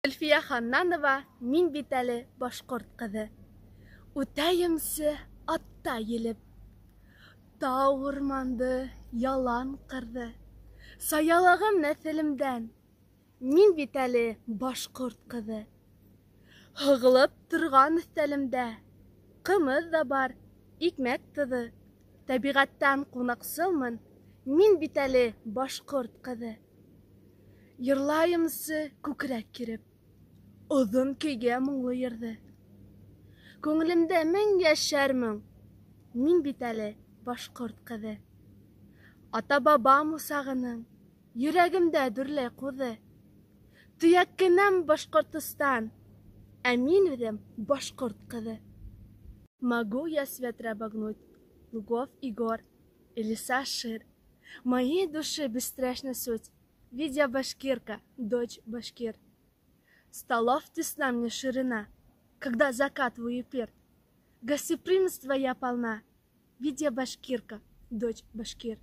Зөлфия Ханнанова, мин бит әле башҡорт ҡыҙы. Үтәйемсе атта елеп, тау урманды, ялан ҡырҙы. Саялағым нәҫелемдән, мин бит әле башҡорт ҡыҙы. Һығылып торған өҫтәлемдә, ҡымыҙ ҙа бар, икмәк тыҙы. Тәбиғәттән ҡунаҡсылмын, мин бит әле башҡорт ҡыҙы. Йырлайымсы күкрәк киреп, оҙон көйгә моңло йырҙы. Күңелемдә мең йәшәр моң, мин бит әле башҡорт ҡыҙы. Ата-бабам усағының йөрәгемдә дөрләй ҡуҙы. Төйәк кенәм Башҡортостан, ә мин үҙем башҡорт ҡыҙы. Могу я свет обогнуть лугов и гор, и леса шир. Моей души бесстрашна суть, видя башкирка, дочь башкир. Столов тесна мне ширина, когда закатываю пир. Гостеприимства я полна, видя башкирка, дочь башкир.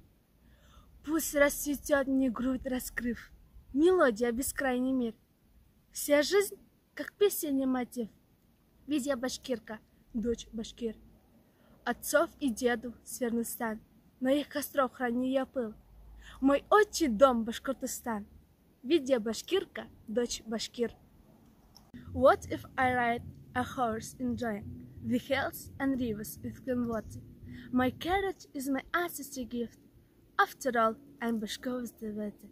Пусть расцветет мне грудь раскрыв, мелодия бескрайний мир. Вся жизнь, как песенный мотив, видя башкирка, дочь башкир. Отцов и деду сверный стан, на их костров храню я пыл. Мой отчий дом Башкортостан, видя башкирка, дочь башкир. What if I ride a horse enjoying the hills and rivers with clean water? My carriage is my ancestry gift. After all, I'm Bashkov's devotee.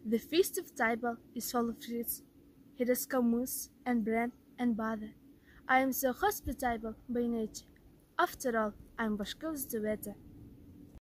The festive table is full of treats. It is camus and bread and butter. I am so hospitable by nature. After all, I'm Bashkov's devotee.